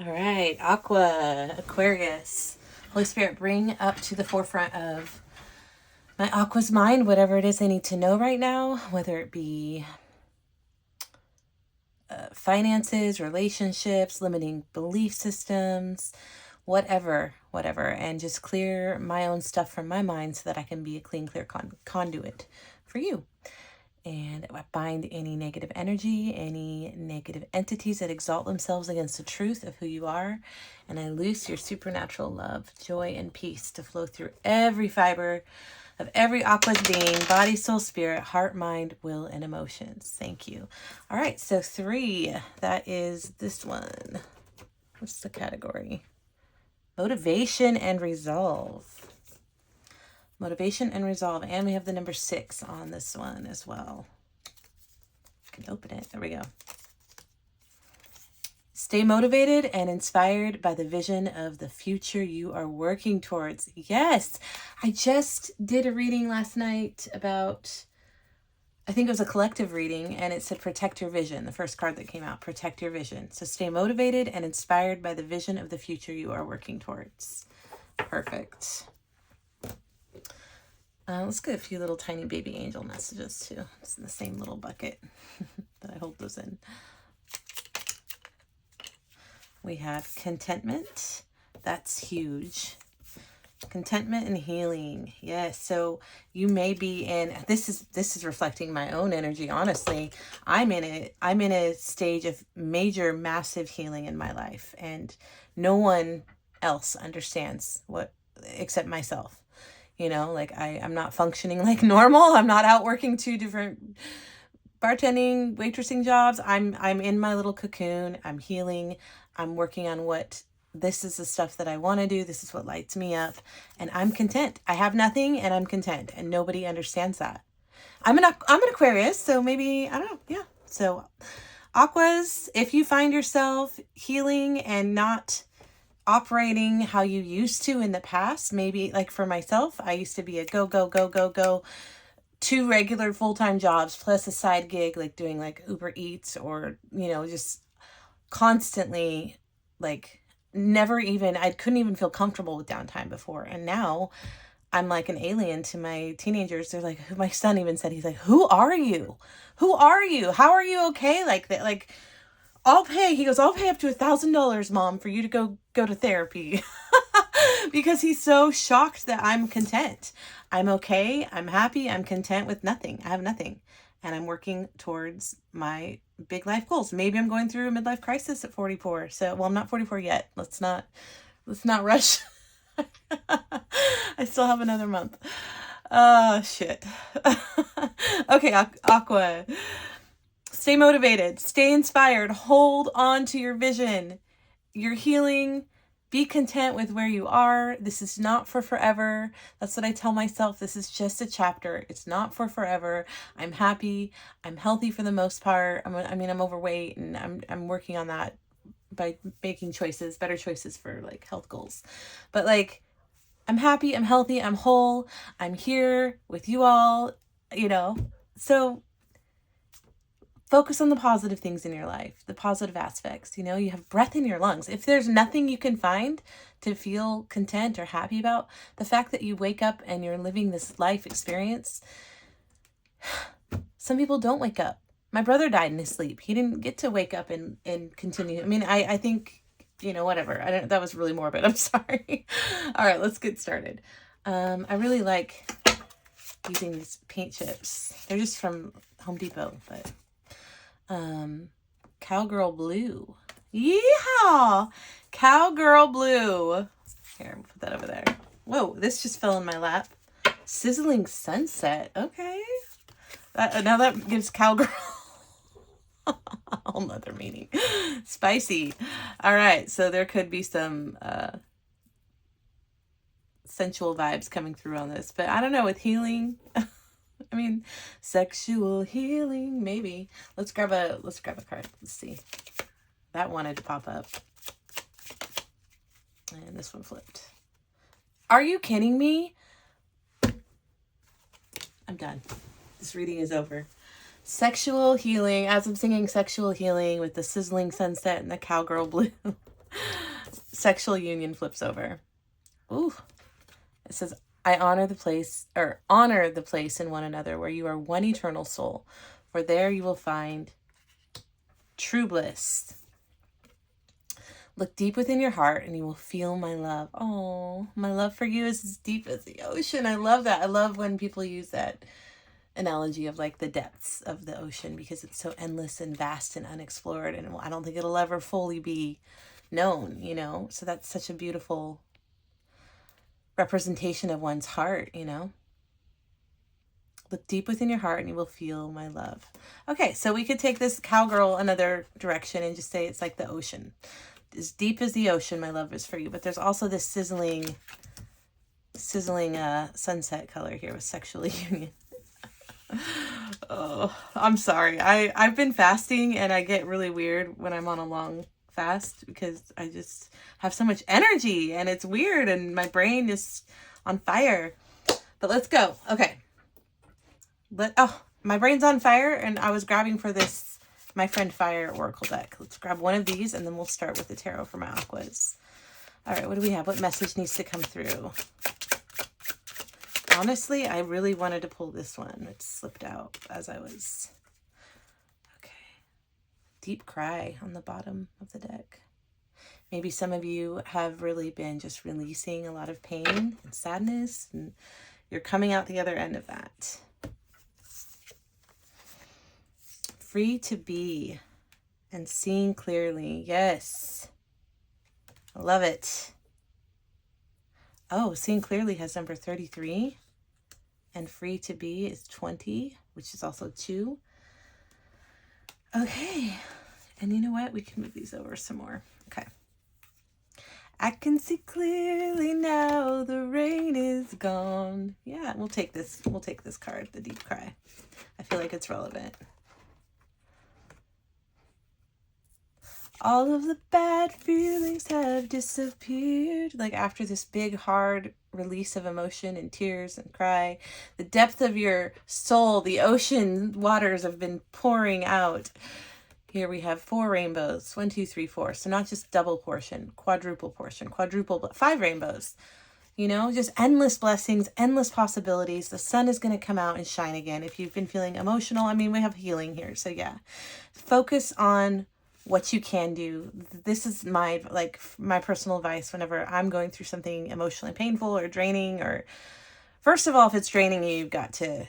All right, Aqua, Aquarius. Holy Spirit, bring up to the forefront of my Aqua's mind whatever it is they need to know right now, whether it be finances, relationships, limiting belief systems, whatever, and just clear my own stuff from my mind so that I can be a clean, clear conduit for you. And I bind any negative energy, any negative entities that exalt themselves against the truth of who you are. And I loose your supernatural love, joy, and peace to flow through every fiber of every Aqua's being, body, soul, spirit, heart, mind, will, and emotions. Thank you. All right, so 3, that is this one. What's the category? Motivation and resolve. Motivation and resolve. And we have the number 6 on this one as well. I can open it. There we go. Stay motivated and inspired by the vision of the future you are working towards. Yes, I just did a reading last night about, I think it was a collective reading, and it said protect your vision. The first card that came out, protect your vision. So stay motivated and inspired by the vision of the future you are working towards. Perfect. Let's get a few little tiny baby angel messages too. It's in the same little bucket that I hold those in. We have contentment. That's huge. Contentment and healing. Yes. So you may be in, this is reflecting my own energy. Honestly, I'm in a stage of major, massive healing in my life, and no one else understands what except myself. You know, like I'm not functioning like normal. I'm not out working 2 different bartending, waitressing jobs. I'm in my little cocoon. I'm healing. I'm working on what, this is the stuff that I want to do. This is what lights me up. And I'm content. I have nothing and I'm content. And nobody understands that. I'm an Aquarius, so maybe, I don't know. Yeah. So Aquas, if you find yourself healing and not operating how you used to in the past, maybe like for myself, I used to be a go, 2 regular full-time jobs plus a side gig, like doing like Uber Eats or, you know, just constantly, like never even, I couldn't even feel comfortable with downtime before. And now I'm like an alien to my teenagers. They're like, my son even said, he's like, who are you? Who are you? How are you okay like that? Like, he goes, I'll pay up to $1,000, Mom, for you to go to therapy. Because he's so shocked that I'm content. I'm okay. I'm happy. I'm content with nothing. I have nothing. And I'm working towards my big life goals. Maybe I'm going through a midlife crisis at 44. So, well, I'm not 44 yet. Let's not rush. I still have another month. Oh, shit. Okay, Aqua. Stay motivated. Stay inspired. Hold on to your vision. You're healing. Be content with where you are. This is not for forever. That's what I tell myself. This is just a chapter. It's not for forever. I'm happy. I'm healthy for the most part. I'm overweight, and I'm working on that by making better choices for like health goals. But like, I'm happy. I'm healthy. I'm whole. I'm here with you all, you know. So focus on the positive things in your life, the positive aspects. You know, you have breath in your lungs. If there's nothing you can find to feel content or happy about, the fact that you wake up and you're living this life experience, some people don't wake up. My brother died in his sleep. He didn't get to wake up and continue. I mean, I think, you know, whatever. That was really morbid. I'm sorry. All right, let's get started. I really like using these paint chips. They're just from Home Depot, but Cowgirl Blue. Yeehaw! Cowgirl Blue. Here, we'll put that over there. Whoa, this just fell in my lap. Sizzling Sunset. Okay. Now that gives Cowgirl a whole nother meaning. Spicy. All right, so there could be some sensual vibes coming through on this, but I don't know, with healing. I mean, sexual healing, maybe. Let's grab a card. Let's see. That wanted to pop up. And this one flipped. Are you kidding me? I'm done. This reading is over. Sexual healing. As I'm singing sexual healing with the sizzling sunset and the Cowgirl Blue. Sexual union flips over. Ooh. It says, I honor the place in one another where you are one eternal soul, for there you will find true bliss. Look deep within your heart and you will feel my love. Oh, my love for you is as deep as the ocean. I love that. I love when people use that analogy of like the depths of the ocean, because it's so endless and vast and unexplored, and I don't think it'll ever fully be known, you know? So that's such a beautiful representation of one's heart, you know? Look deep within your heart and you will feel my love. Okay, so we could take this cowgirl another direction and just say it's like the ocean. As deep as the ocean, my love is for you. But there's also this sizzling sunset color here with sexual union. Oh, I'm sorry. I've been fasting and I get really weird when I'm on a long fast because I just have so much energy and it's weird and my brain is on fire. But let's go. Okay. My brain's on fire and I was grabbing for this My Friend Fire Oracle deck. Let's grab one of these and then we'll start with the tarot for my aquas. All right, what do we have? What message needs to come through? Honestly, I really wanted to pull this one. It slipped out as I was... Okay. Deep cry on the bottom of the deck. Maybe some of you have really been just releasing a lot of pain and sadness, and you're coming out the other end of that. Free to be and seeing clearly. Yes. I love it. Oh, seeing clearly has number 33. And free to be is 20, which is also 2. Okay. And you know what? We can move these over some more. Okay. I can see clearly now the rain is gone. Yeah, we'll take this. We'll take this card, the deep cry. I feel like it's relevant. All of the bad feelings have disappeared. Like after this big, hard release of emotion and tears and cry, the depth of your soul, the ocean waters have been pouring out. Here we have 4 rainbows. 1, 2, 3, 4. So not just double portion, quadruple, 5 rainbows. You know, just endless blessings, endless possibilities. The sun is going to come out and shine again. If you've been feeling emotional, I mean, we have healing here. So yeah, focus on what you can do. This is my personal advice whenever I'm going through something emotionally painful or draining, or first of all, if it's draining you, you've got to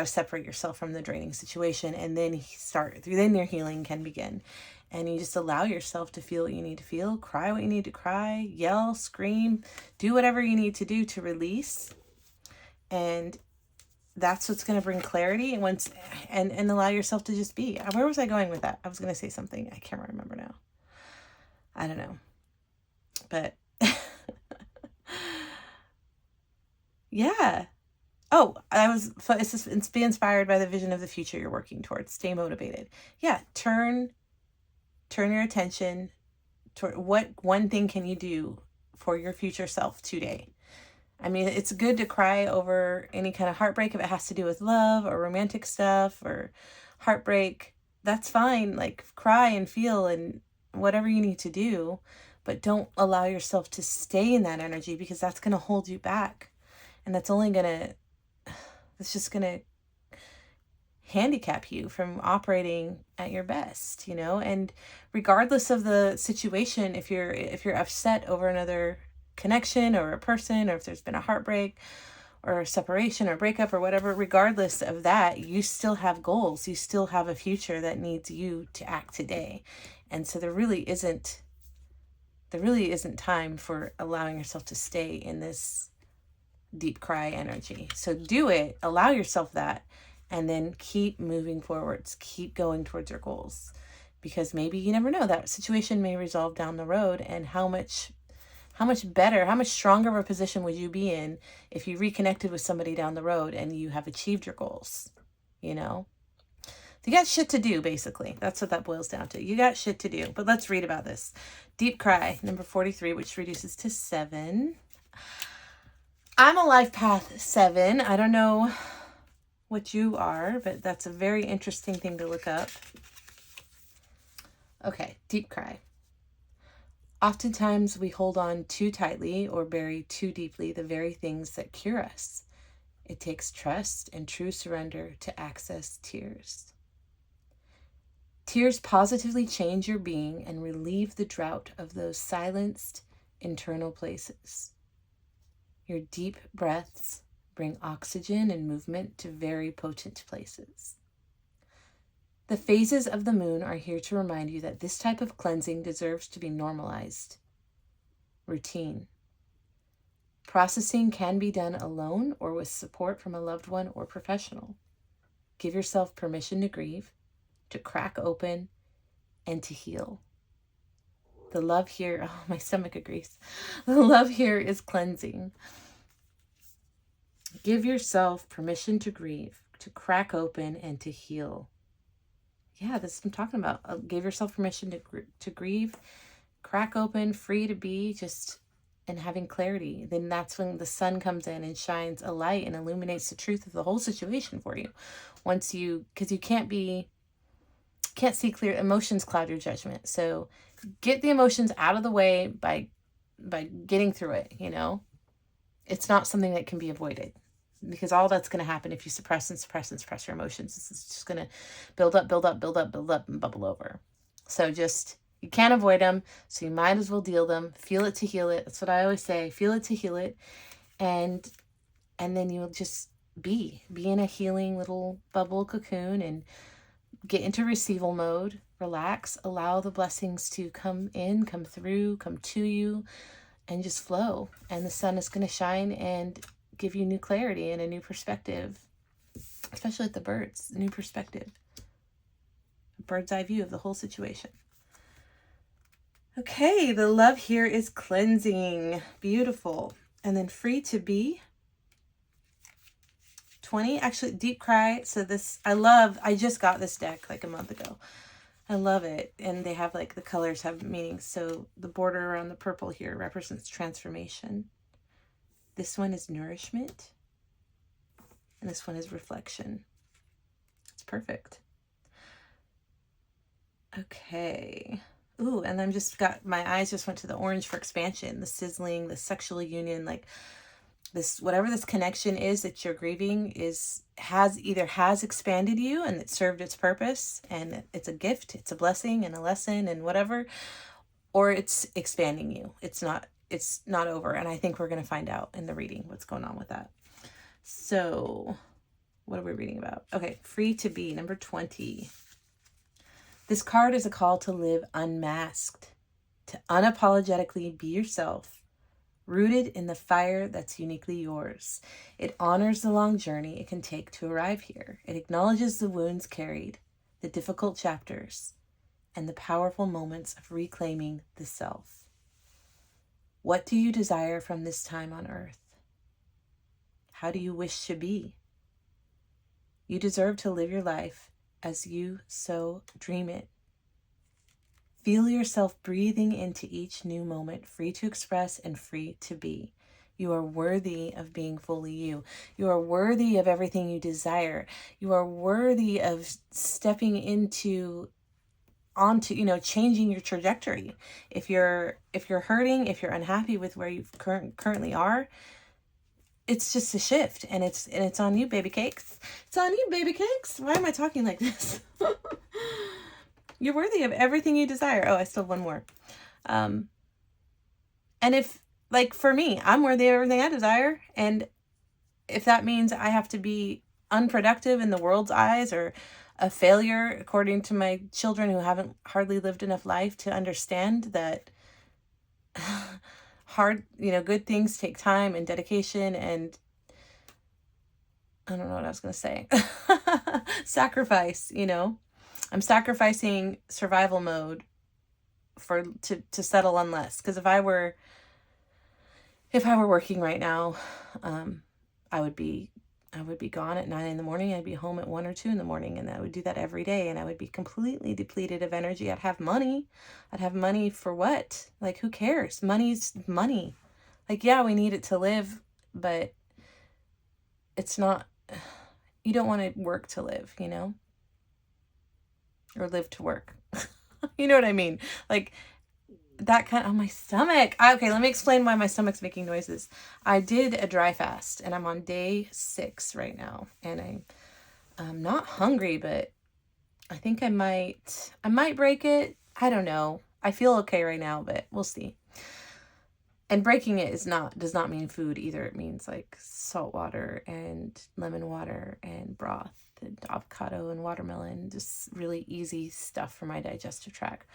separate yourself from the draining situation, and then then your healing can begin. And you just allow yourself to feel what you need to feel, cry what you need to cry, yell, scream, do whatever you need to do to release. And that's what's going to bring clarity and allow yourself to just be. Where was I going with that? I was going to say something. I can't remember now. I don't know. But yeah. Oh, it's be inspired by the vision of the future you're working towards. Stay motivated. Yeah. Turn your attention toward what one thing can you do for your future self today. I mean, it's good to cry over any kind of heartbreak if it has to do with love or romantic stuff or heartbreak. That's fine. Like, cry and feel and whatever you need to do, but don't allow yourself to stay in that energy, because that's going to hold you back. And it's just going to handicap you from operating at your best, you know? And regardless of the situation, if you're upset over another connection or a person, or if there's been a heartbreak or a separation or breakup or whatever, regardless of that, you still have goals. You still have a future that needs you to act today. And so there really isn't time for allowing yourself to stay in this deep cry energy. So do it, allow yourself that, and then keep moving forwards, keep going towards your goals, because maybe you never know, that situation may resolve down the road. And how much better, how much stronger of a position would you be in if you reconnected with somebody down the road and you have achieved your goals, you know? You got shit to do, basically. That's what that boils down to. You got shit to do. But let's read about this. Deep cry, number 43, which reduces to 7. I'm a life path 7. I don't know what you are, but that's a very interesting thing to look up. Okay, deep cry. Oftentimes we hold on too tightly or bury too deeply the very things that cure us. It takes trust and true surrender to access tears. Tears positively change your being and relieve the drought of those silenced internal places. Your deep breaths bring oxygen and movement to very potent places. The phases of the moon are here to remind you that this type of cleansing deserves to be normalized. Routine. Processing can be done alone or with support from a loved one or professional. Give yourself permission to grieve, to crack open, and to heal. The love here, oh, my stomach agrees. The love here is cleansing. Give yourself permission to grieve, to crack open, and to heal. Yeah, this is what I'm talking about. Give yourself permission to grieve, crack open, free to be, just and having clarity. Then that's when the sun comes in and shines a light and illuminates the truth of the whole situation for you. Because you can't see clear. Emotions cloud your judgment. So get the emotions out of the way by getting through it. It's not something that can be avoided, because all that's going to happen if you suppress your emotions. It's just going to build up and bubble over. So you can't avoid them, so you might as well deal them. Feel it to heal it. That's what I always say. Feel it to heal it. And then you'll just be in a healing little bubble cocoon and get into receival mode. Relax. Allow the blessings to come in, come through, come to you, and just flow. And the sun is going to shine and give you new clarity and a new perspective, especially with the birds, a new perspective, a bird's eye view of the whole situation. Okay, the love here is cleansing. Beautiful. And then free to be. 20, actually, deep cry. So I just got this deck like a month ago. I love it. And they have the colors have meanings. So the border around the purple here represents transformation. This one is nourishment. And this one is reflection. It's perfect. Okay. Ooh, and my eyes just went to the orange for expansion, the sizzling, the sexual union, this, whatever this connection is that you're grieving has expanded you and it served its purpose, and it's a gift, it's a blessing and a lesson and whatever, or it's expanding you. It's not over. And I think we're going to find out in the reading what's going on with that. So what are we reading about? Okay. Free to be, number 20. This card is a call to live unmasked, to unapologetically be yourself, rooted in the fire that's uniquely yours. It honors the long journey it can take to arrive here. It acknowledges the wounds carried, the difficult chapters, and the powerful moments of reclaiming the self. What do you desire from this time on earth? How do you wish to be? You deserve to live your life as you so dream it. Feel yourself breathing into each new moment, free to express and free to be. You are worthy of being fully you. You are worthy of everything you desire. You are worthy of stepping onto changing your trajectory. If you're hurting, if you're unhappy with where you currently are, it's just a shift, and it's on you, baby cakes. It's on you, baby cakes. Why am I talking like this? You're worthy of everything you desire. Oh, I still have one more. And if, for me, I'm worthy of everything I desire. And if that means I have to be unproductive in the world's eyes or a failure, according to my children who haven't hardly lived enough life to understand that good things take time and dedication and I don't know what I was going to say. Sacrifice, I'm sacrificing survival mode to settle on less. Because if I were working right now, I would be gone at 9 a.m. I'd be home at 1 or 2 a.m, and I would do that every day, and I would be completely depleted of energy. I'd have money for what? Who cares? Money's money. Yeah, we need it to live, but it's not, you don't want to work to live, or live to work. You know what I mean? that kind of, oh, my stomach. Okay, let me explain why my stomach's making noises. I did a dry fast and I'm on day 6 right now. And I'm not hungry, but I think I might break it. I don't know. I feel okay right now, but we'll see. And breaking it does not mean food either. It means like salt water and lemon water and broth and avocado and watermelon, just really easy stuff for my digestive tract.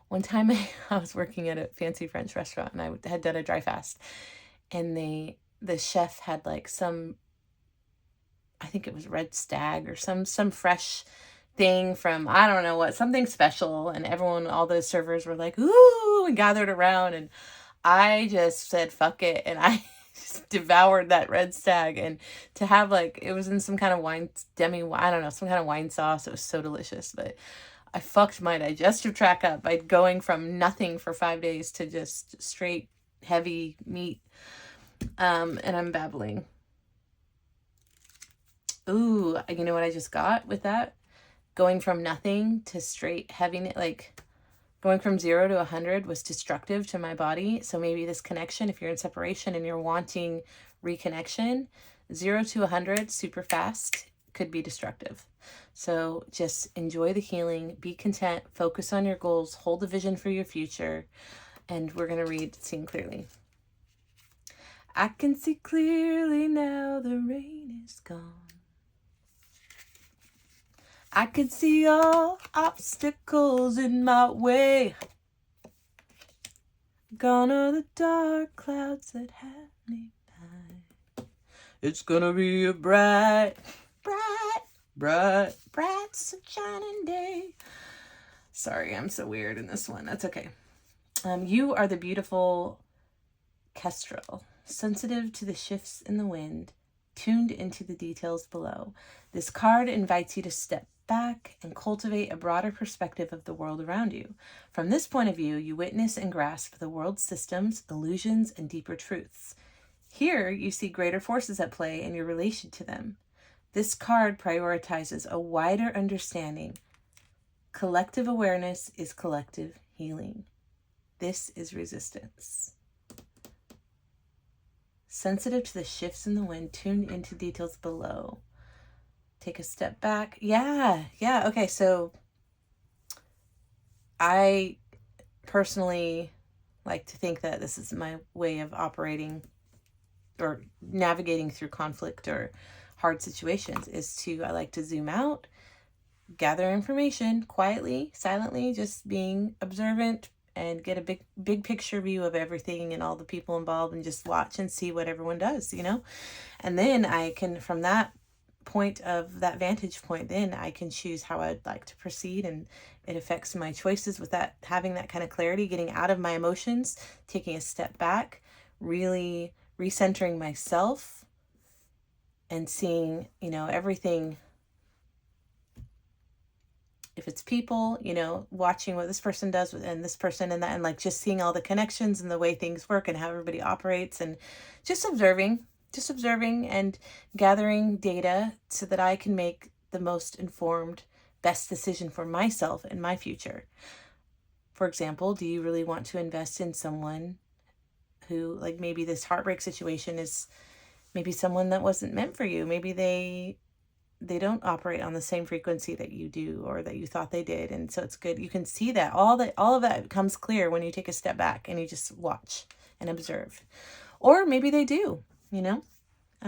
One time I was working at a fancy French restaurant and I had done a dry fast, and the chef had like some, I think it was red stag or some fresh thing from, I don't know what, something special, and all the servers were like, ooh, and gathered around, and I just said, fuck it. And I just devoured that red stag. And to have like, it was in some kind of wine, I don't know, some kind of wine sauce. It was so delicious. But I fucked my digestive tract up by going from nothing for 5 days to just straight heavy meat. And I'm babbling. Ooh, you know what I just got with that? Going from nothing to straight heaviness, like going from 0 to 100 was destructive to my body. So maybe this connection, if you're in separation and you're wanting reconnection, 0 to 100 super fast could be destructive. So just enjoy the healing, be content, focus on your goals, hold the vision for your future. And we're going to read Seeing Clearly. I can see clearly now, the rain is gone. I could see all obstacles in my way. Gone are the dark clouds that have me by. It's gonna be a bright sunshine day. Sorry, I'm so weird in this one. That's okay. You are the beautiful kestrel, sensitive to the shifts in the wind, tuned into the details below. This card invites you to step back and cultivate a broader perspective of the world around you. From this point of view, you witness and grasp the world's systems, illusions, and deeper truths. Here, you see greater forces at play in your relation to them. This card prioritizes a wider understanding. Collective awareness is collective healing. This is resistance. Sensitive to the shifts in the wind, tuned into details below. Take a step back. Yeah. Okay, so I personally like to think that this is my way of operating or navigating through conflict or hard situations I like to zoom out, gather information quietly, silently, just being observant, and get a big picture view of everything and all the people involved, and just watch and see what everyone does, And then I can, from that vantage point, then I can choose how I'd like to proceed, and it affects my choices with that, having that kind of clarity, getting out of my emotions, taking a step back, really recentering myself, and seeing, everything. If it's people, watching what this person does and this person and that, and like just seeing all the connections and the way things work and how everybody operates, and just observing and gathering data so that I can make the most informed, best decision for myself and my future. For example, do you really want to invest in someone who, like, maybe this heartbreak situation is maybe someone that wasn't meant for you? Maybe they don't operate on the same frequency that you do or that you thought they did. And so it's good. You can see that all of that becomes clear when you take a step back and you just watch and observe. Or maybe they do, I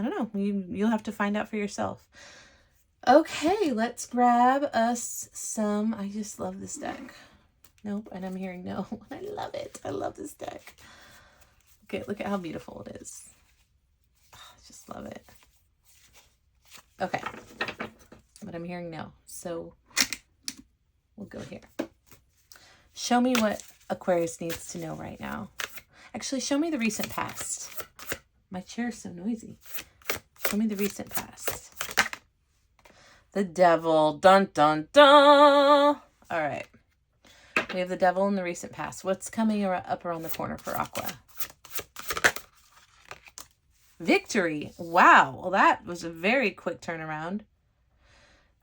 don't know. You'll have to find out for yourself. Okay, let's grab us some. I just love this deck. Nope, and I'm hearing no. I love it. I love this deck. Okay, look at how beautiful it is. Oh, I just love it. Okay, but I'm hearing no, so we'll go here. Show me what Aquarius needs to know right now. Actually, show me the recent past. My chair is so noisy. Show me the recent past. The Devil. Dun, dun, dun. All right. We have the Devil in the recent past. What's coming up around the corner for Aqua? Victory. Wow. Well, that was a very quick turnaround.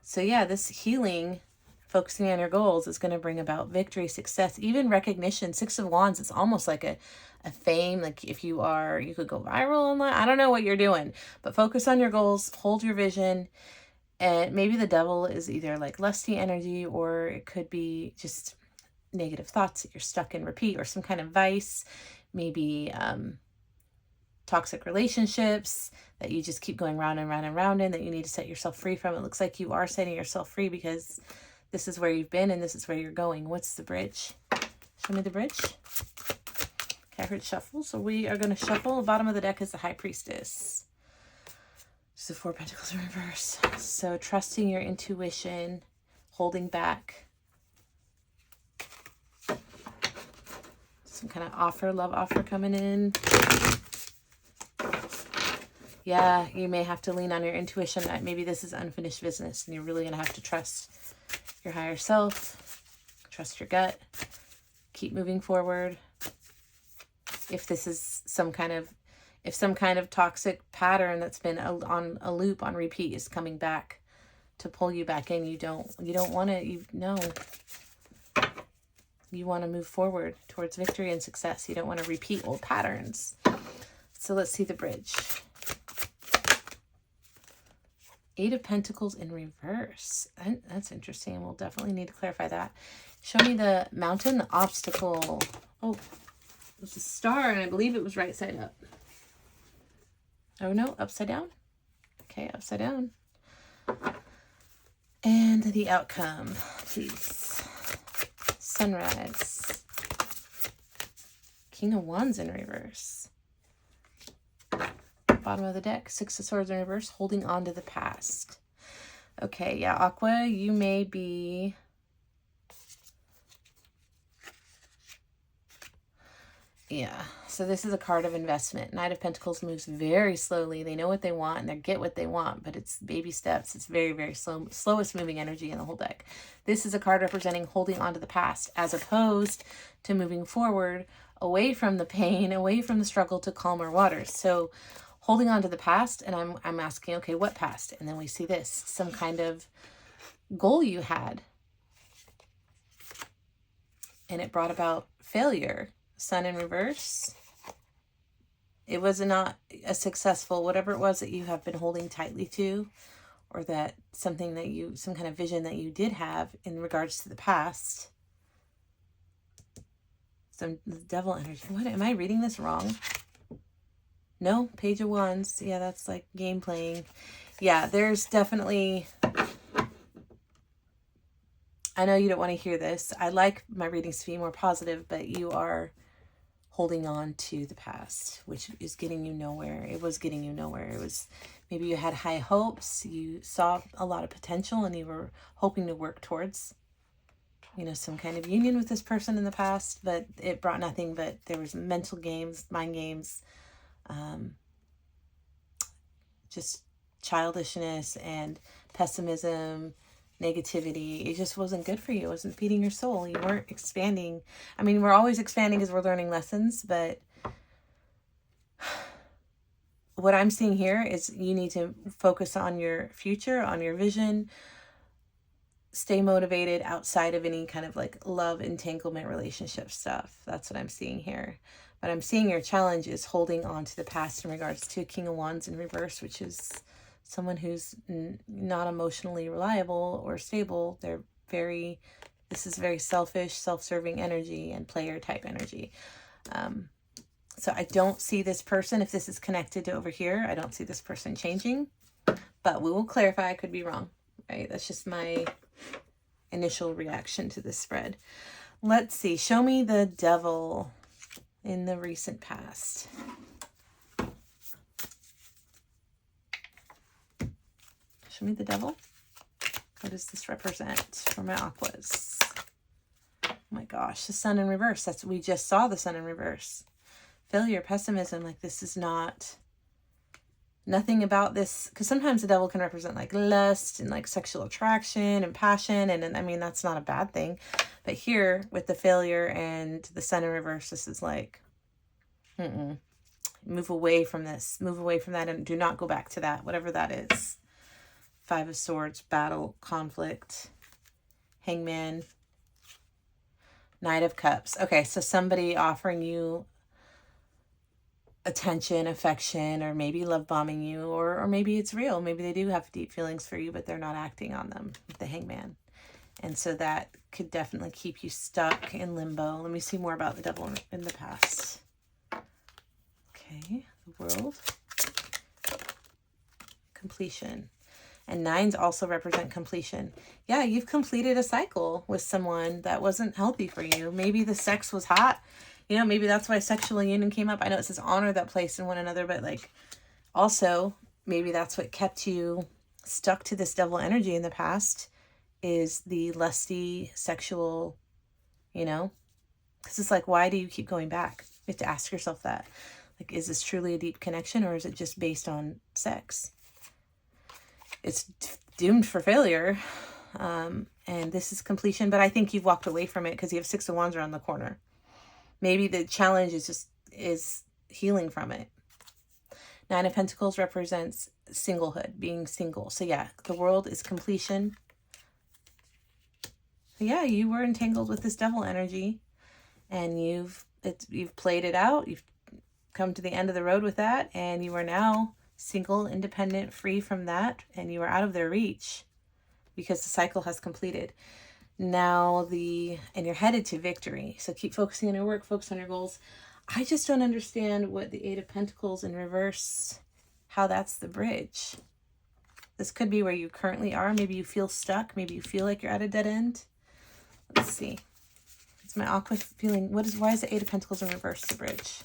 So yeah, this healing Focusing on your goals is going to bring about victory, success, even recognition. Six of Wands, it's almost like a fame. Like if you could go viral online. I don't know what you're doing, but focus on your goals, hold your vision. And maybe the devil is either like lusty energy, or it could be just negative thoughts that you're stuck in repeat, or some kind of vice, maybe toxic relationships that you just keep going round and round and round in, that you need to set yourself free from. It looks like you are setting yourself free, because this is where you've been and this is where you're going. What's the bridge? Show me the bridge. Okay, I heard shuffle. So we are going to shuffle. The bottom of the deck is the High Priestess. It's the Four of Pentacles in reverse. So trusting your intuition, holding back. Some kind of offer, love offer coming in. Yeah, you may have to lean on your intuition. Maybe this is unfinished business and you're really going to have to trust your higher self, trust your gut, keep moving forward. If this is some kind of toxic pattern that's been on a loop, on repeat, is coming back to pull you back in, you don't want to, you want to move forward towards victory and success. You don't want to repeat old patterns. So let's see the bridge. Eight of Pentacles in reverse. That's interesting. We'll definitely need to clarify that. Show me the mountain, the obstacle. Oh, there's a star, and I believe it was right side up. Oh, no, upside down. Okay, upside down. And the outcome, please. Sunrise. King of Wands in reverse. Bottom of the deck, Six of Swords in reverse, holding on to the past. Okay, yeah, Aqua, you may be... Yeah, so this is a card of investment. Knight of Pentacles moves very slowly. They know what they want and they get what they want, but it's baby steps. It's very, very slow, slowest moving energy in the whole deck. This is a card representing holding on to the past, as opposed to moving forward, away from the pain, away from the struggle, to calmer waters. So holding on to the past, and I'm asking, okay, what past? And then we see this, some kind of goal you had, and it brought about failure. Sun in reverse. It was not a successful, whatever it was that you have been holding tightly to, or that something that you, some kind of vision that you did have in regards to the past. Some devil energy. What, am I reading this wrong? No, Page of Wands. Yeah, that's like game playing. Yeah, there's definitely... I know you don't want to hear this. I like my readings to be more positive, but you are holding on to the past, which is getting you nowhere. It was getting you nowhere. It was, maybe you had high hopes. You saw a lot of potential and you were hoping to work towards, you know, some kind of union with this person in the past, but it brought nothing. But there was mental games, mind games, just childishness and pessimism, negativity. It just wasn't good for you. It wasn't feeding your soul. You weren't expanding. I mean, we're always expanding as we're learning lessons, but what I'm seeing here is you need to focus on your future, on your vision, stay motivated outside of any kind of like love entanglement relationship stuff. That's what I'm seeing here. But I'm seeing your challenge is holding on to the past in regards to King of Wands in reverse, which is someone who's not emotionally reliable or stable. This is very selfish, self-serving energy and player type energy. So I don't see this person, if this is connected to over here, I don't see this person changing, but we will clarify. I could be wrong, right? That's just my initial reaction to this spread. Let's see. Show me the devil in the recent past. Show me the devil. What does this represent for my aquas? Oh my gosh, the sun in reverse. That's, we just saw the sun in reverse. Failure, pessimism, like this is not, nothing about this, because sometimes the devil can represent like lust and like sexual attraction and passion, and I mean, that's not a bad thing. But here with the failure and the sun in reverse, this is like, move away from this, move away from that, and do not go back to that, whatever that is. Five of Swords, battle, conflict, Hangman, Knight of Cups. Okay, so somebody offering you attention, affection, or maybe love bombing you, or maybe it's real. Maybe they do have deep feelings for you, but they're not acting on them, the Hangman. And so that could definitely keep you stuck in limbo. Let me see more about the Devil in the past. Okay, the World. Completion. And 9s also represent completion. Yeah, you've completed a cycle with someone that wasn't healthy for you. Maybe the sex was hot. You know, maybe that's why sexual union came up. I know it says honor that place in one another, but like also maybe that's what kept you stuck to this devil energy in the past, is the lusty sexual, you know, because it's like, why do you keep going back? You have to ask yourself that. Like, is this truly a deep connection, or is it just based on sex? It's doomed for failure. And this is completion, but I think you've walked away from it because you have 6 of Wands around the corner. Maybe the challenge is healing from it. 9 of Pentacles represents singlehood, being single. So yeah, the World is completion. So yeah, you were entangled with this devil energy, and you've played it out. You've come to the end of the road with that, and you are now single, independent, free from that, and you are out of their reach because the cycle has completed. Now and you're headed to victory. So keep focusing on your work, focus on your goals. I just don't understand what the 8 of Pentacles in reverse, how that's the bridge. This could be where you currently are. Maybe you feel stuck. Maybe you feel like you're at a dead end. Let's see. It's my aqua feeling. Why is the 8 of Pentacles in reverse the bridge?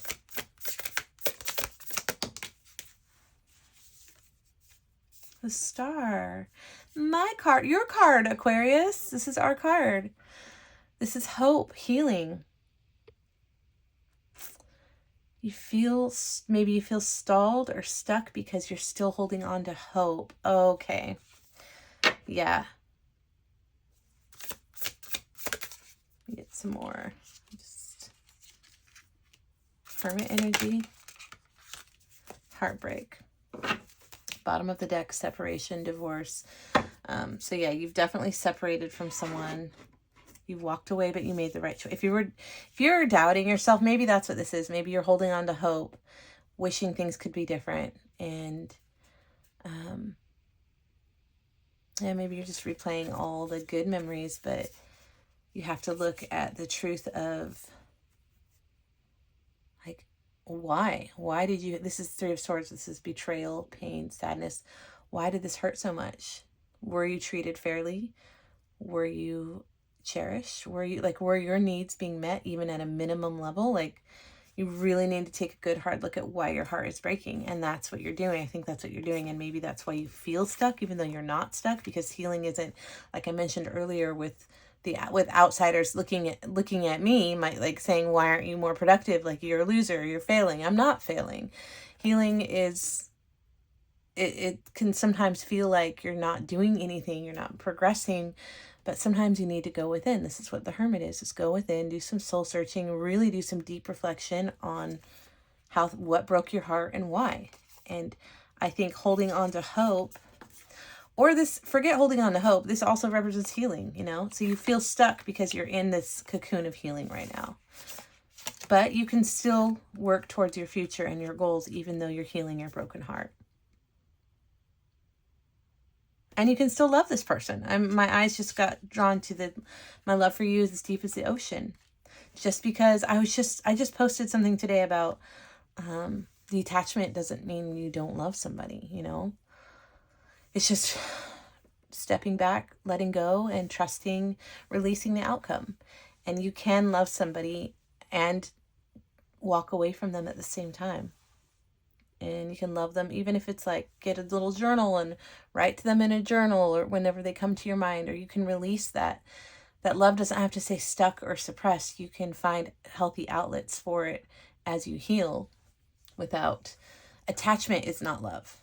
The Star. My card, your card, Aquarius. This is our card. This is hope, healing. Maybe you feel stalled or stuck because you're still holding on to hope. Okay. Yeah. Get some more. Just Hermit energy. Heartbreak. Bottom of the deck, separation, divorce. So yeah, you've definitely separated from someone. You've walked away, but you made the right choice. If you're doubting yourself, maybe that's what this is. Maybe you're holding on to hope, wishing things could be different. And yeah, maybe you're just replaying all the good memories, but you have to look at the truth of, like, why did you, this is 3 of Swords, this is betrayal, pain, sadness. Why did this hurt so much? Were you treated fairly? Were you cherished? Were your needs being met even at a minimum level? Like, you really need to take a good hard look at why your heart is breaking, and that's what you're doing. I think that's what you're doing, and maybe that's why you feel stuck even though you're not stuck, because healing isn't, like I mentioned earlier, with outsiders looking at me, might like saying, why aren't you more productive? Like, you're a loser, you're failing. I'm not failing. Healing is, it can sometimes feel like you're not doing anything, you're not progressing, but sometimes you need to go within. This is what the Hermit is. Just go within, do some soul searching, really do some deep reflection on what broke your heart and why. And I think holding on to hope, or forget holding on to hope, this also represents healing, you know? So you feel stuck because you're in this cocoon of healing right now. But you can still work towards your future and your goals, even though you're healing your broken heart. And you can still love this person. My eyes just got drawn to my love for you is as deep as the ocean. Just because I just posted something today about detachment doesn't mean you don't love somebody, you know? It's just stepping back, letting go, and trusting, releasing the outcome. And you can love somebody and walk away from them at the same time. And you can love them even if it's like, get a little journal and write to them in a journal, or whenever they come to your mind, or you can release that. That love doesn't have to stay stuck or suppressed. You can find healthy outlets for it as you heal. Without attachment is not love.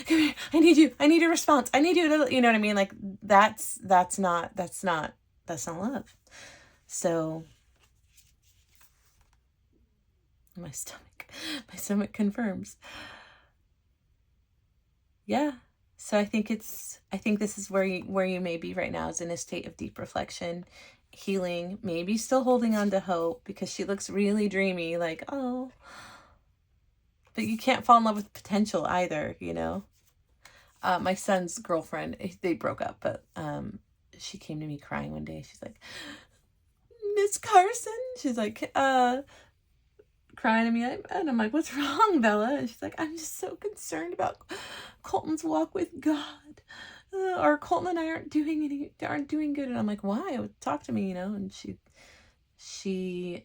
Come here, I need you. I need a response. I need you to, you know what I mean? Like, that's not love. So my stomach confirms. Yeah, So I think this is where you may be right now, is in a state of deep reflection, healing, maybe still holding on to hope, because she looks really dreamy, like, oh, but you can't fall in love with potential either, you know? My son's girlfriend, they broke up, but she came to me crying one day. She's like, Miss Carson, she's like, crying to me, and I'm like, what's wrong, Bella? And she's like, I'm just so concerned about Colton's walk with God. Or Colton and I aren't doing good. And I'm like, why? Talk to me, you know? And she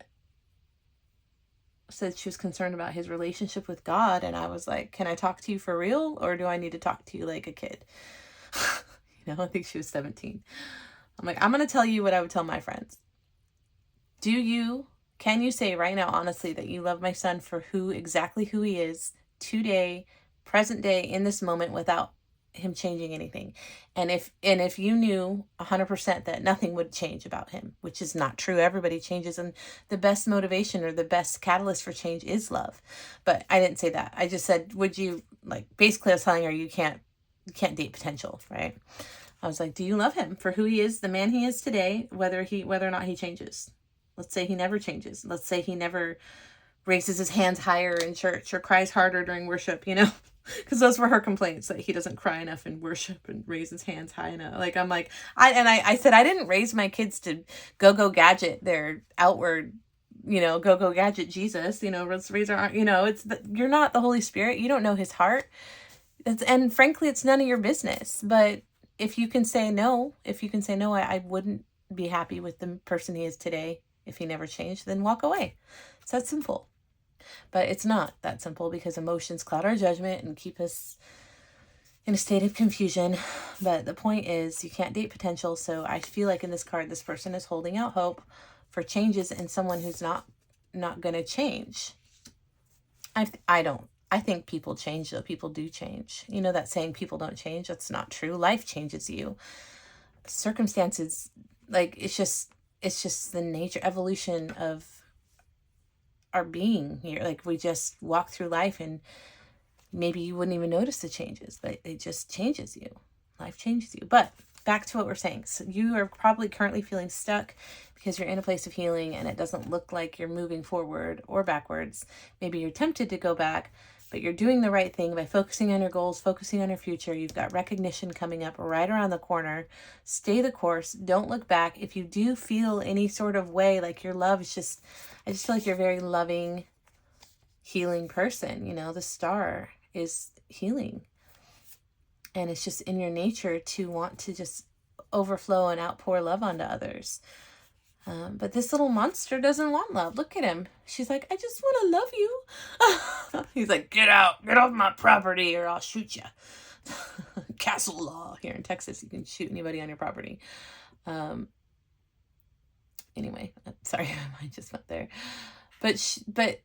said she was concerned about his relationship with God. And I was like, can I talk to you for real? Or do I need to talk to you like a kid? You know, I think she was 17. I'm like, I'm going to tell you what I would tell my friends. Can you say right now, honestly, that you love my son for exactly who he is today, present day, in this moment, without him changing anything? And if you knew 100% that nothing would change about him, which is not true, everybody changes, and the best motivation or the best catalyst for change is love. But I didn't say that. I just said, would you, like, basically I was telling her you can't date potential, right? I was like, do you love him for who he is, the man he is today, whether or not he changes? Let's say he never changes. Let's say he never raises his hands higher in church or cries harder during worship, you know? Because those were her complaints, that he doesn't cry enough in worship and raise his hands high enough. Like, I'm like, I said, I didn't raise my kids to go gadget their outward, you know, go gadget Jesus, you know, let's raise our, you know, you're not the Holy Spirit. You don't know his heart. And frankly, it's none of your business. But if you can say no, I wouldn't be happy with the person he is today if he never changed, then walk away. It's that simple. But it's not that simple, because emotions cloud our judgment and keep us in a state of confusion. But the point is, you can't date potential. So I feel like in this card, this person is holding out hope for changes in someone who's not going to change. I think people change, though. People do change. You know that saying, people don't change? That's not true. Life changes you. Circumstances, like, it's just the nature, evolution of our being here. Like, we just walk through life and maybe you wouldn't even notice the changes, but it just changes you. Life changes you. But back to what we're saying. So you are probably currently feeling stuck because you're in a place of healing and it doesn't look like you're moving forward or backwards. Maybe you're tempted to go back, but you're doing the right thing by focusing on your goals, focusing on your future. You've got recognition coming up right around the corner. Stay the course. Don't look back. If you do feel any sort of way, like your love is just, I just feel like you're a very loving, healing person. You know, the star is healing. And it's just in your nature to want to just overflow and outpour love onto others. But this little monster doesn't want love. Look at him. She's like, I just want to love you. He's like, get out. Get off my property or I'll shoot you. Castle law here in Texas. You can shoot anybody on your property. Anyway, sorry, I just went there. But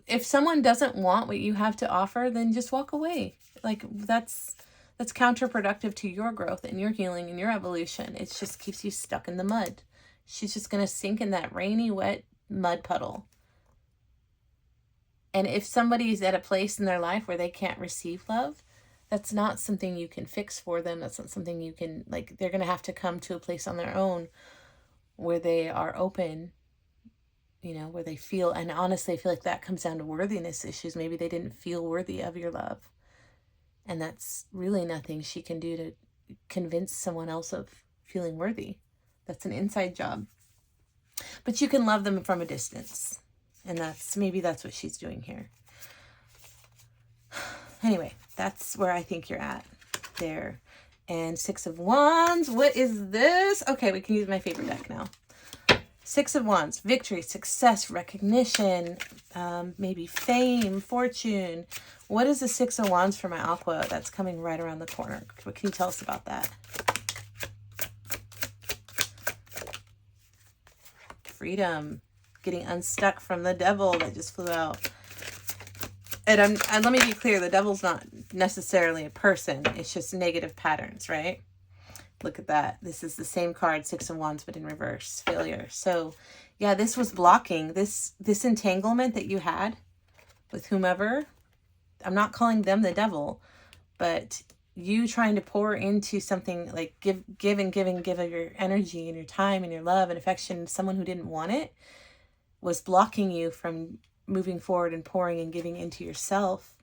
if someone doesn't want what you have to offer, then just walk away. Like, that's counterproductive to your growth and your healing and your evolution. It just keeps you stuck in the mud. She's just going to sink in that rainy, wet mud puddle. And if somebody's at a place in their life where they can't receive love, that's not something you can fix for them. That's not something you can, like, they're going to have to come to a place on their own where they are open, you know, where they feel, and honestly, I feel like that comes down to worthiness issues. Maybe they didn't feel worthy of your love. And that's really nothing she can do to convince someone else of feeling worthy. That's an inside job. But you can love them from a distance. And maybe that's what she's doing here. Anyway, that's where I think you're at there. And Six of Wands. What is this? Okay, we can use my favorite deck now. Six of Wands. Victory, success, recognition, maybe fame, fortune. What is the Six of Wands for my Aqua that's coming right around the corner? What can you tell us about that? Freedom. Getting unstuck from the devil that just flew out. And let me be clear, the devil's not necessarily a person. It's just negative patterns, right? Look at that. This is the same card, Six of Wands, but in reverse. Failure. So, yeah, this was blocking. This entanglement that you had with whomever. I'm not calling them the devil, but you trying to pour into something, like give of your energy and your time and your love and affection to someone who didn't want it, was blocking you from moving forward and pouring and giving into yourself,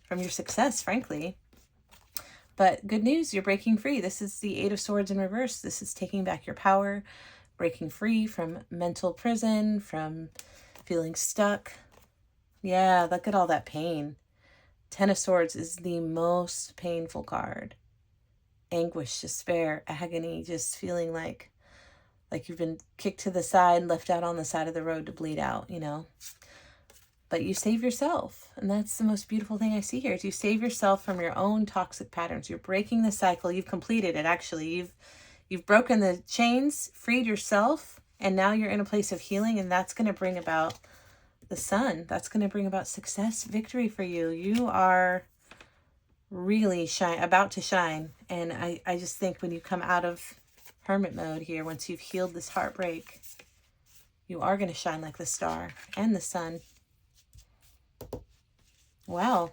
from your success, frankly. But good news, you're breaking free. This is the Eight of Swords in reverse. This is taking back your power, breaking free from mental prison, from feeling stuck. Yeah, look at all that pain. Ten of Swords is the most painful card. Anguish, despair, agony, just feeling like you've been kicked to the side, left out on the side of the road to bleed out, you know. But you save yourself. And that's the most beautiful thing I see here, is you save yourself from your own toxic patterns. You're breaking the cycle. You've completed it, actually. You've broken the chains, freed yourself, and now you're in a place of healing, and that's going to bring about the sun. That's going to bring about success, victory for you. You are really about to shine. And I just think when you come out of hermit mode here, once you've healed this heartbreak, you are going to shine like the star and the sun. Wow.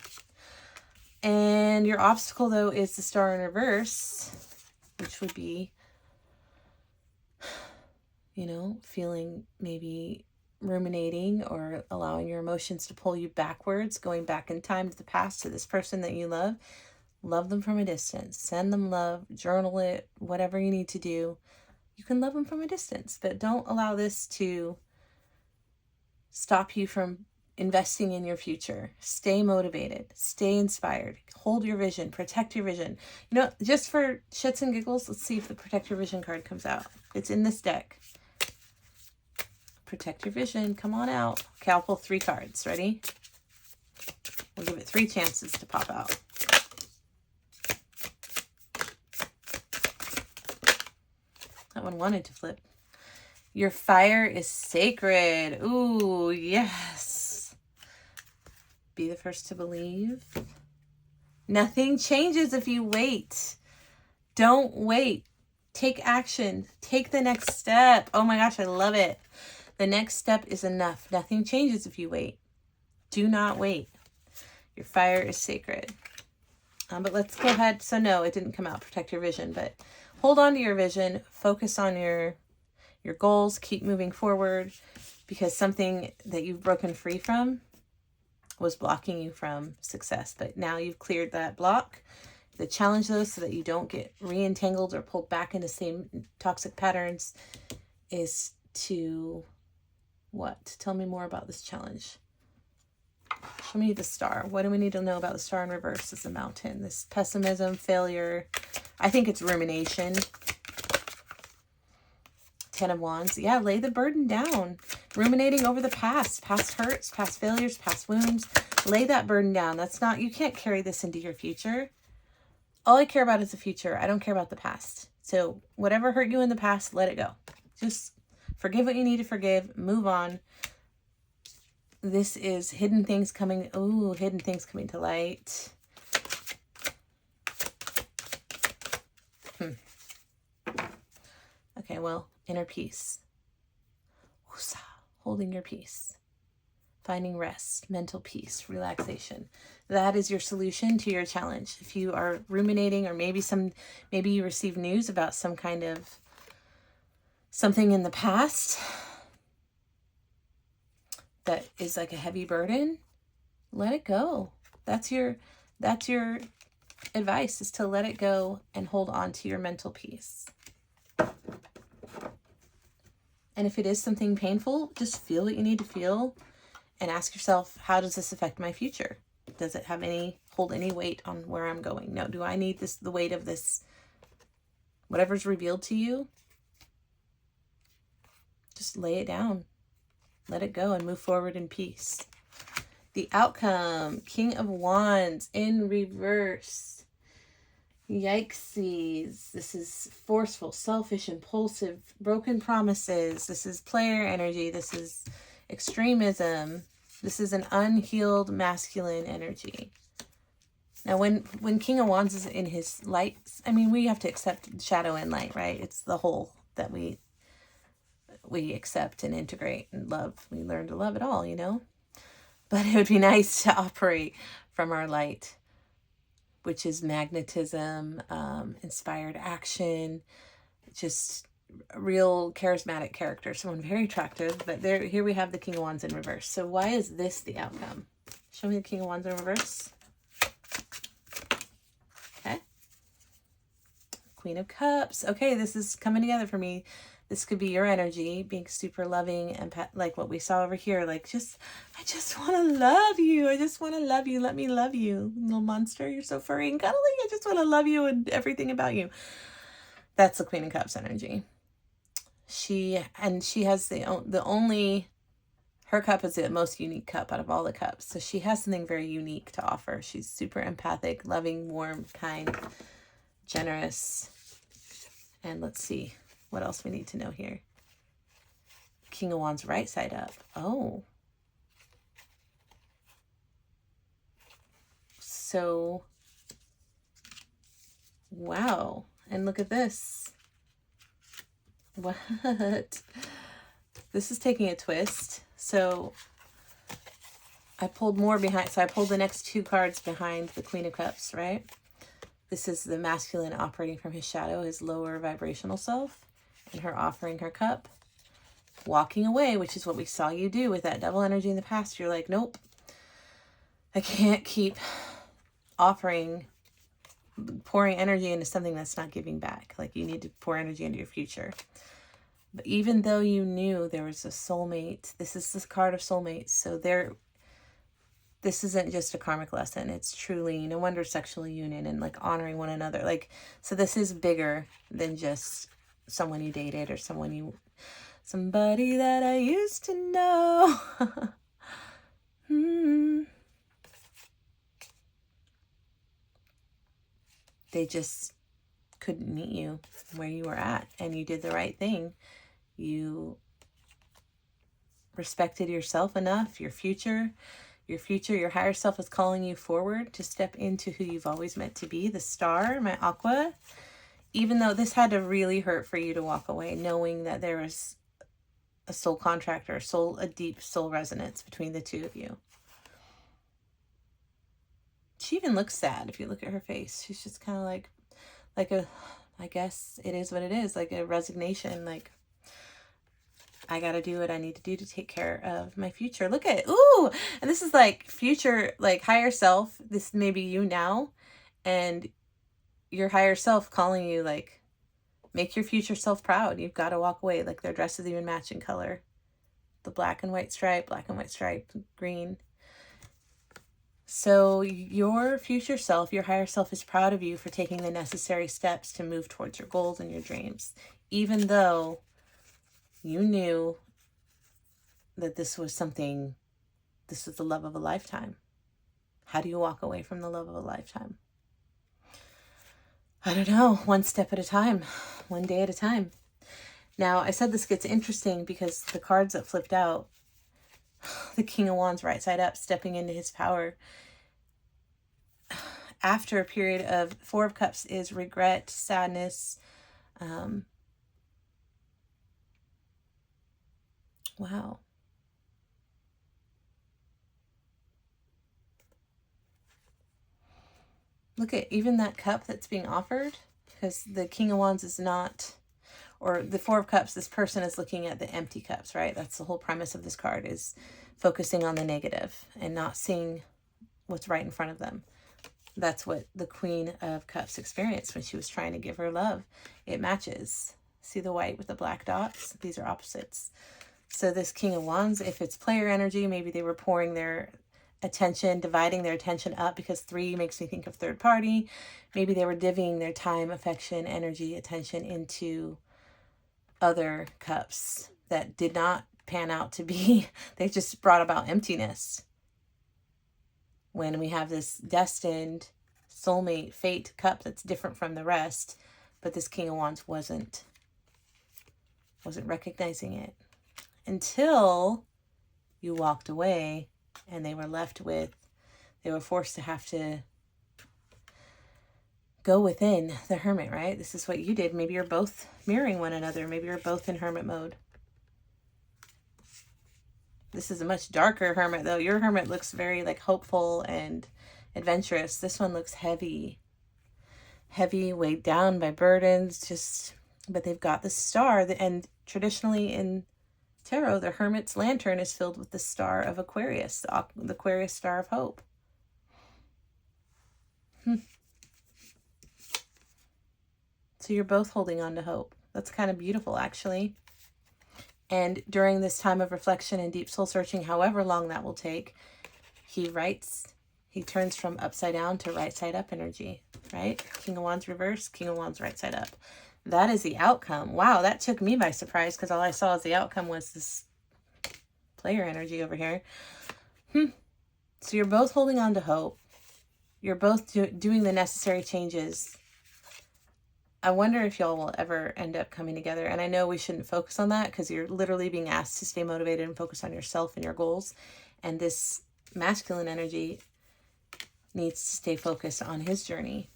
And your obstacle, though, is the star in reverse, which would be, you know, feeling maybe ruminating or allowing your emotions to pull you backwards, going back in time to the past, to this person that you love. Love them from a distance. Send them love. Journal it. Whatever you need to do. You can love them from a distance, but don't allow this to stop you from investing in your future. Stay motivated. Stay inspired. Hold your vision. Protect your vision. You know, just for shits and giggles, let's see if the Protect Your Vision card comes out. It's in this deck. Protect your vision. Come on out. Okay, I'll pull 3 cards. Ready? We'll give it 3 chances to pop out. That one wanted to flip. Your fire is sacred. Ooh, yes. Be the first to believe. Nothing changes if you wait. Don't wait. Take action. Take the next step. Oh my gosh, I love it. The next step is enough. Nothing changes if you wait. Do not wait. Your fire is sacred. But let's go ahead. So no, it didn't come out. Protect your vision, but hold on to your vision. Focus on your goals. Keep moving forward, because something that you've broken free from was blocking you from success. But now you've cleared that block. The challenge, though, so that you don't get re-entangled or pulled back into the same toxic patterns, is to what? Tell me more about this challenge. Show me the star. What do we need to know about the star in reverse? Is the mountain. This pessimism, failure. I think it's rumination. 10 of Wands. Yeah, lay the burden down. Ruminating over the past hurts, past failures, past wounds. Lay that burden down. That's not, you can't carry this into your future. All I care about is the future. I don't care about the past. So whatever hurt you in the past, let it go. Just forgive what you need to forgive. Move on. This is hidden things coming. Ooh, hidden things coming to light. Okay, well, inner peace. Holding your peace. Finding rest, mental peace, relaxation. That is your solution to your challenge. If you are ruminating, or maybe you receive news about some kind of something in the past that is like a heavy burden, let it go. That's your advice, is to let it go and hold on to your mental peace. And if it is something painful, just feel what you need to feel and ask yourself, how does this affect my future? Does it hold any weight on where I'm going? No, do I need the weight of this, whatever's revealed to you? Just lay it down. Let it go and move forward in peace. The outcome, King of Wands in reverse. Yikesies. This is forceful, selfish, impulsive, broken promises. This is player energy. This is extremism. This is an unhealed masculine energy. Now, when King of Wands is in his light, I mean, we have to accept shadow and light, right? It's the whole that we accept and integrate and love. We learn to love it all, you know? But it would be nice to operate from our light. which is magnetism, inspired action, just a real charismatic character, someone very attractive. But there, here we have the King of Wands in reverse. So why is this the outcome? Show me the King of Wands in reverse. Okay. Queen of Cups. Okay, this is coming together for me. This could be your energy, being super loving and like what we saw over here. Like, I just want to love you. I just want to love you. Let me love you. Little monster, you're so furry and cuddly. I just want to love you and everything about you. That's the Queen of Cups energy. She has the only, her cup is the most unique cup out of all the cups. So she has something very unique to offer. She's super empathic, loving, warm, kind, generous. And let's see what else we need to know here. King of Wands right side up. Oh. So, wow. And look at this. What? This is taking a twist. So I pulled more behind. So I pulled the next two cards behind the Queen of Cups, right? This is the masculine operating from his shadow, his lower vibrational self, and her offering her cup, walking away, which is what we saw you do with that double energy in the past. You're like, nope, I can't keep pouring energy into something that's not giving back. Like, you need to pour energy into your future. But even though you knew there was a soulmate, this is this card of soulmates. So this isn't just a karmic lesson. It's truly, no wonder, sexual union and like honoring one another. Like, so this is bigger than just someone you dated or somebody that I used to know. They just couldn't meet you where you were at, and you did the right thing. You respected yourself enough, your future, your higher self is calling you forward to step into who you've always meant to be, the star, my aqua. Even though this had to really hurt for you to walk away, knowing that there was a soul contract or a deep soul resonance between the two of you. She even looks sad if you look at her face. She's just kind of like a, I guess it is what it is, like a resignation, like, I got to do what I need to do to take care of my future. Look at it. Ooh, and this is like future, like higher self. This may be you now, and your higher self calling you, like, make your future self proud. You've got to walk away. Like, their dresses even match in color. The black and white stripe, green. So your future self, your higher self, is proud of you for taking the necessary steps to move towards your goals and your dreams. Even though you knew that this was the love of a lifetime. How do you walk away from the love of a lifetime? I don't know. One step at a time. One day at a time. Now, I said this gets interesting because the cards that flipped out, the King of Wands right side up, stepping into his power. After a period of Four of Cups is regret, sadness. Wow. Look at even that cup that's being offered, because the King of Wands is not, or the Four of Cups, this person is looking at the empty cups, right? That's the whole premise of this card, is focusing on the negative and not seeing what's right in front of them. That's what the Queen of Cups experienced when she was trying to give her love. It matches. See the white with the black dots? These are opposites. So this King of Wands, if it's player energy, maybe they were pouring their attention, dividing their attention up, because 3 makes me think of third party. Maybe they were divvying their time, affection, energy, attention into other cups that did not pan out to be, they just brought about emptiness. When we have this destined soulmate fate cup that's different from the rest, but this King of Wands wasn't recognizing it until you walked away and they were forced to have to go within the Hermit, right? This is what you did. Maybe you're both mirroring one another. Maybe you're both in Hermit mode. This is a much darker Hermit, though. Your Hermit looks very like hopeful and adventurous. This one looks heavy, weighed down by burdens, but they've got the star. And traditionally in tarot, the Hermit's lantern is filled with the star of Aquarius, the Aquarius star of hope. So you're both holding on to hope. That's kind of beautiful, actually. And during this time of reflection and deep soul searching, however long that will take, he turns from upside down to right side up energy, right? King of Wands reverse, King of Wands right side up. That is the outcome. Wow, that took me by surprise because all I saw as the outcome was this player energy over here. So you're both holding on to hope. You're both doing the necessary changes. I wonder if y'all will ever end up coming together. And I know we shouldn't focus on that because you're literally being asked to stay motivated and focus on yourself and your goals. And this masculine energy needs to stay focused on his journey,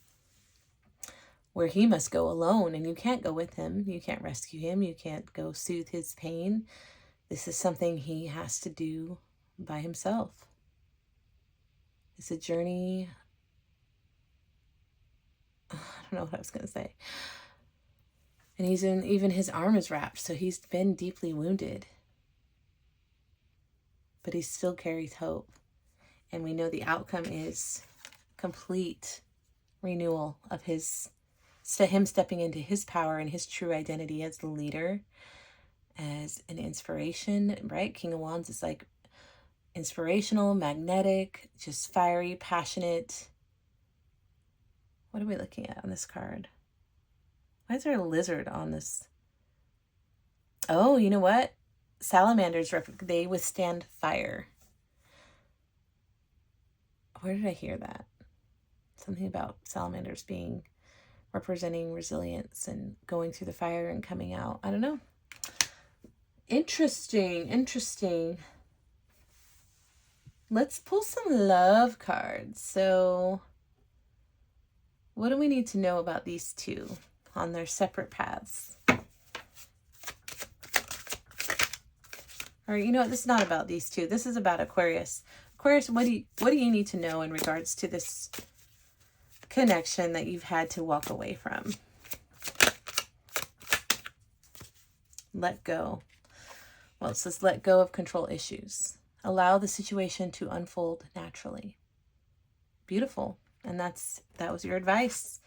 where he must go alone, and you can't go with him. You can't rescue him. You can't go soothe his pain. This is something he has to do by himself. It's a journey. I don't know what I was going to say. And even his arm is wrapped, so he's been deeply wounded. But he still carries hope. And we know the outcome is complete renewal of him stepping into his power and his true identity as the leader, as an inspiration, right? King of Wands is like inspirational, magnetic, just fiery, passionate. What are we looking at on this card? Why is there a lizard on this? Oh, you know what? Salamanders, they withstand fire. Where did I hear that? Something about salamanders representing resilience and going through the fire and coming out. I don't know. Interesting. Let's pull some love cards. So what do we need to know about these two on their separate paths? Or you know what? This is not about these two. This is about Aquarius. Aquarius, what do you need to know in regards to this connection that you've had to walk away from? Let go. Well, it says let go of control issues. Allow the situation to unfold naturally. Beautiful. And that was your advice.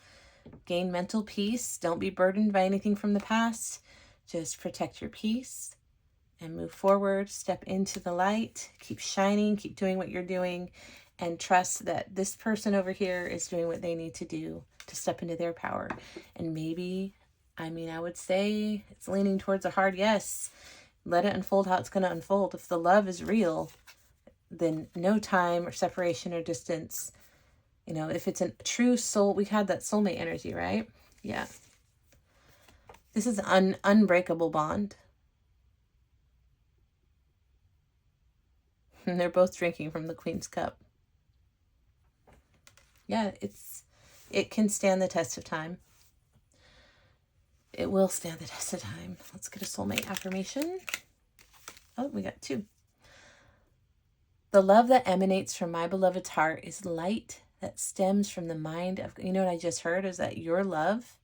Gain mental peace. Don't be burdened by anything from the past. Just protect your peace and move forward. Step into the light. Keep shining. Keep doing what you're doing. And trust that this person over here is doing what they need to do to step into their power. And maybe, I would say it's leaning towards a hard yes. Let it unfold how it's going to unfold. If the love is real, then no time or separation or distance. You know, if it's a true soul, we had that soulmate energy, right? Yeah. This is an unbreakable bond. And they're both drinking from the Queen's Cup. Yeah, it can stand the test of time. It will stand the test of time. Let's get a soulmate affirmation. Oh, we got two. The love that emanates from my beloved's heart is light that stems from the mind of... You know what I just heard is that your love,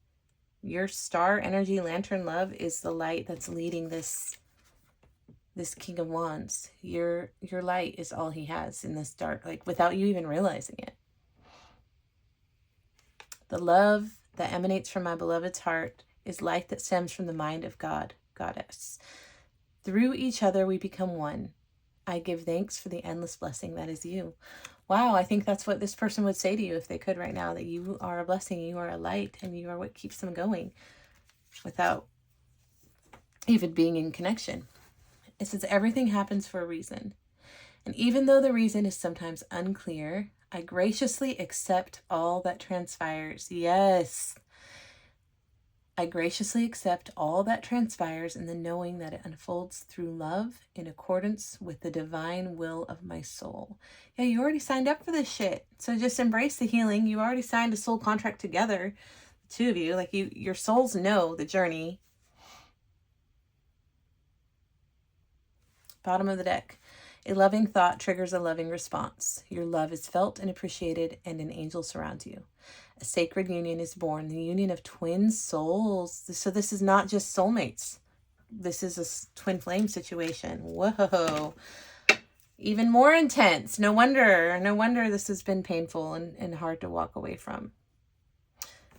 your star energy lantern love is the light that's leading this King of Wands. Your light is all he has in this dark, like without you even realizing it. The love that emanates from my beloved's heart is light that stems from the mind of God, Goddess. Through each other we become one. I give thanks for the endless blessing that is you. Wow, I think that's what this person would say to you if they could right now, that you are a blessing, you are a light, and you are what keeps them going without even being in connection. It says everything happens for a reason. And even though the reason is sometimes unclear, I graciously accept all that transpires. Yes. I graciously accept all that transpires in the knowing that it unfolds through love in accordance with the divine will of my soul. Yeah, you already signed up for this shit. So just embrace the healing. You already signed a soul contract together, the two of you. Like your souls know the journey. Bottom of the deck. A loving thought triggers a loving response. Your love is felt and appreciated, and an angel surrounds you. A sacred union is born, the union of twin souls. So this is not just soulmates. This is a twin flame situation. Whoa. Even more intense. No wonder this has been painful and hard to walk away from.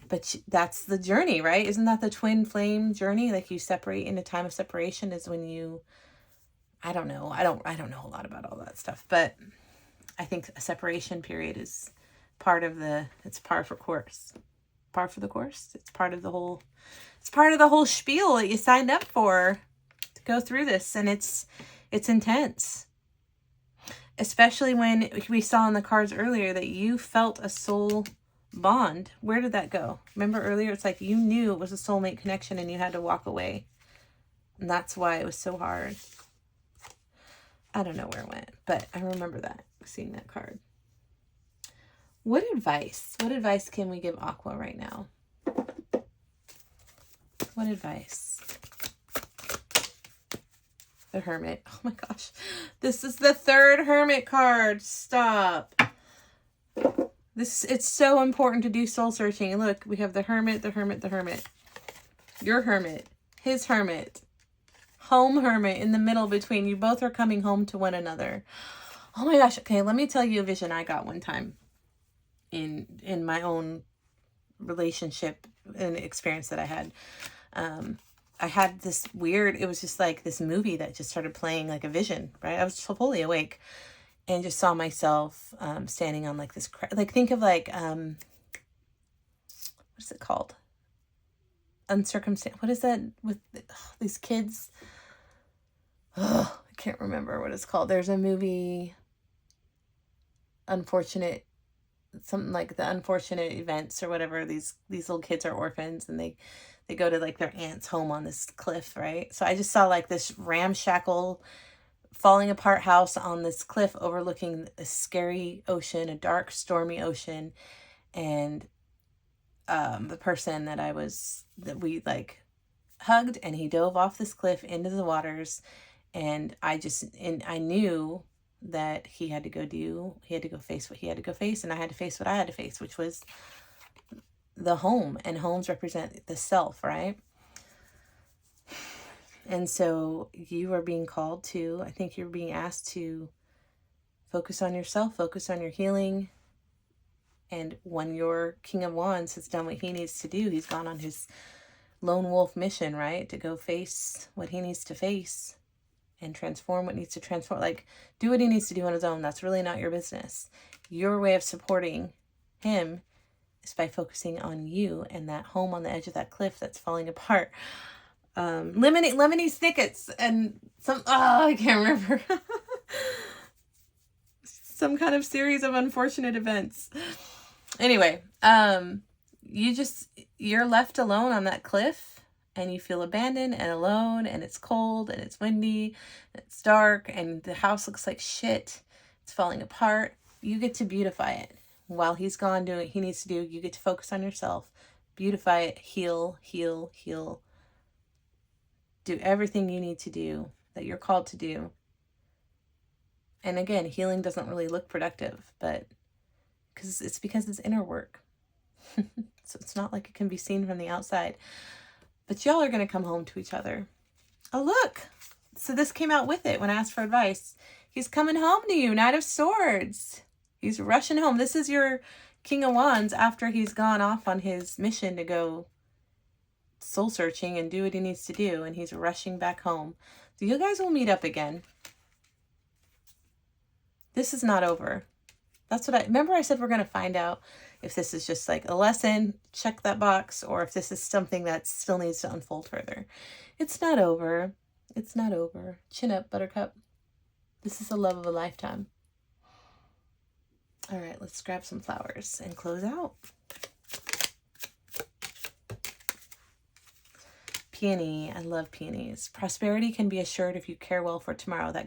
But that's the journey, right? Isn't that the twin flame journey? Like, you separate in a time of separation is when you, I don't know. I don't know a lot about all that stuff, but I think a separation period is it's par for course. Par for the course. It's part of the whole spiel that you signed up for to go through this. And it's intense. Especially when we saw in the cards earlier that you felt a soul bond. Where did that go? Remember earlier, it's like you knew it was a soulmate connection and you had to walk away. And that's why it was so hard. I don't know where it went, but I remember that, seeing that card. What advice can we give Aqua right now? What advice? The Hermit. Oh my gosh. This is the third Hermit card. Stop. It's so important to do soul searching. And look, we have the Hermit, the Hermit, the Hermit. Your Hermit. His Hermit. Home Hermit in the middle between. You both are coming home to one another. Oh my gosh. Okay, let me tell you a vision I got one time in my own relationship and experience that I had. I had this weird, it was just like this movie that just started playing, like a vision, right? I was fully awake and just saw myself standing on like this, like, think of like, what is it called? Uncircumcised. What is that with these kids? Oh, I can't remember what it's called. There's a movie, Unfortunate, something like The Unfortunate Events or whatever. These little kids are orphans and they go to like their aunt's home on this cliff, right? So I just saw like this ramshackle, falling apart house on this cliff overlooking a scary ocean, a dark, stormy ocean. And the person that we like hugged, and he dove off this cliff into the waters. And I knew that he had to go face what he had to go face, and I had to face what I had to face, which was the home, and homes represent the self, right? And so you are being called to, I think you're being asked to focus on yourself, focus on your healing. And when your King of Wands has done what he needs to do, he's gone on his lone wolf mission, right? To go face what he needs to face and transform what needs to transform. Like, do what he needs to do on his own. That's really not your business. Your way of supporting him is by focusing on you and that home on the edge of that cliff that's falling apart. Lemony Snickets and I can't remember. Some kind of series of unfortunate events. Anyway, you're left alone on that cliff, and you feel abandoned and alone, and it's cold and it's windy and it's dark and the house looks like shit. It's falling apart. You get to beautify it. While he's gone doing what he needs to do, you get to focus on yourself, beautify it, heal. Do everything you need to do that you're called to do. And again, healing doesn't really look productive, but because it's inner work. So it's not like it can be seen from the outside. But y'all are going to come home to each other. Oh, look. So this came out with it when I asked for advice. He's coming home to you, Knight of Swords. He's rushing home. This is your King of Wands after he's gone off on his mission to go soul searching and do what he needs to do. And he's rushing back home. So you guys will meet up again. This is not over. That's what remember I said we're going to find out if this is just like a lesson, check that box, or if this is something that still needs to unfold further. It's not over. It's not over. Chin up, Buttercup. This is the love of a lifetime. All right, let's grab some flowers and close out. Peony. I love peonies. Prosperity can be assured if you care well for tomorrow. That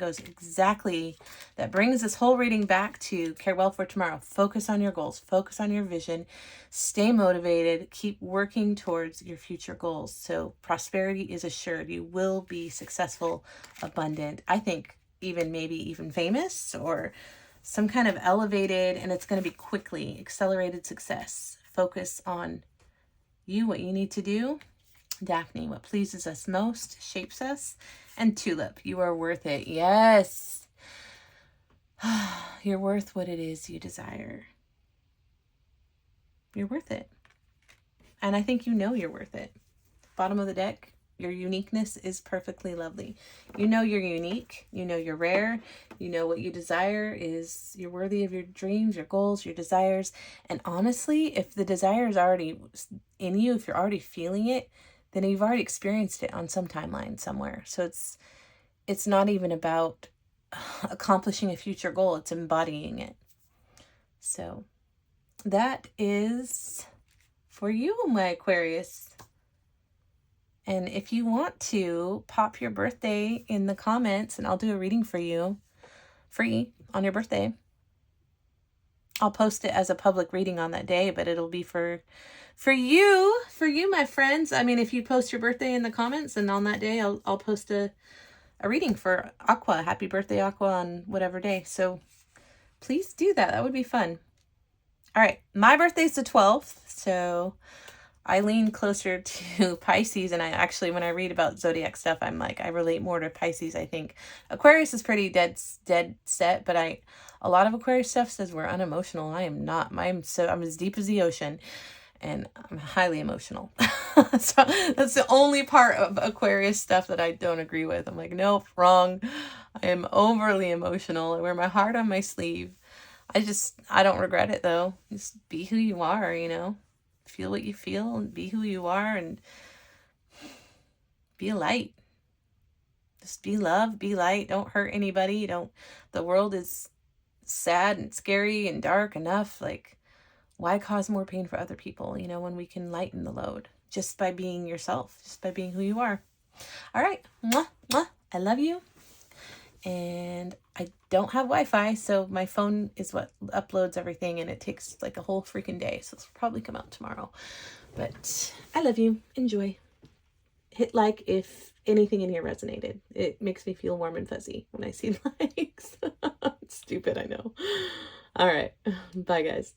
brings this whole reading back to care well for tomorrow. Focus on your goals. Focus on your vision. Stay motivated. Keep working towards your future goals. So prosperity is assured. You will be successful, abundant. I think even maybe even famous or some kind of elevated, and it's going to be quickly accelerated success. Focus on you, what you need to do. Daphne, what pleases us most, shapes us. And Tulip, you are worth it. Yes. You're worth what it is you desire. You're worth it. And I think you know you're worth it. Bottom of the deck, your uniqueness is perfectly lovely. You know you're unique. You know you're rare. You know what you desire is you're worthy of your dreams, your goals, your desires. And honestly, if the desire is already in you, if you're already feeling it, then you've already experienced it on some timeline somewhere. So it's not even about accomplishing a future goal. It's embodying it. So that is for you, my Aquarius. And if you want to pop your birthday in the comments and I'll do a reading for you free on your birthday. I'll post it as a public reading on that day, but it'll be for you, my friends. I mean, if you post your birthday in the comments, and on that day I'll post a reading for Aqua. Happy birthday, Aqua, on whatever day. So please do that. That would be fun. All right, my birthday's the 12th, so I lean closer to Pisces, and I actually, when I read about zodiac stuff, I'm like, I relate more to Pisces, I think. Aquarius is pretty dead set, but a lot of Aquarius stuff says we're unemotional. I am not. I'm as deep as the ocean, and I'm highly emotional. So that's the only part of Aquarius stuff that I don't agree with. I'm like, nope, wrong. I am overly emotional. I wear my heart on my sleeve. I don't regret it though. Just be who you are, you know. Feel what you feel and be who you are and be a light. Just be love, be light. Don't hurt anybody. The world is sad and scary and dark enough. Like, why cause more pain for other people, you know, when we can lighten the load just by being yourself, just by being who you are. All right. Mwah, mwah. I love you. And I don't have Wi-Fi, so my phone is what uploads everything, and it takes like a whole freaking day, so this will probably come out tomorrow. But I love you. Enjoy. Hit like if anything in here resonated. It makes me feel warm and fuzzy when I see likes. Stupid, I know. All right. Bye, guys.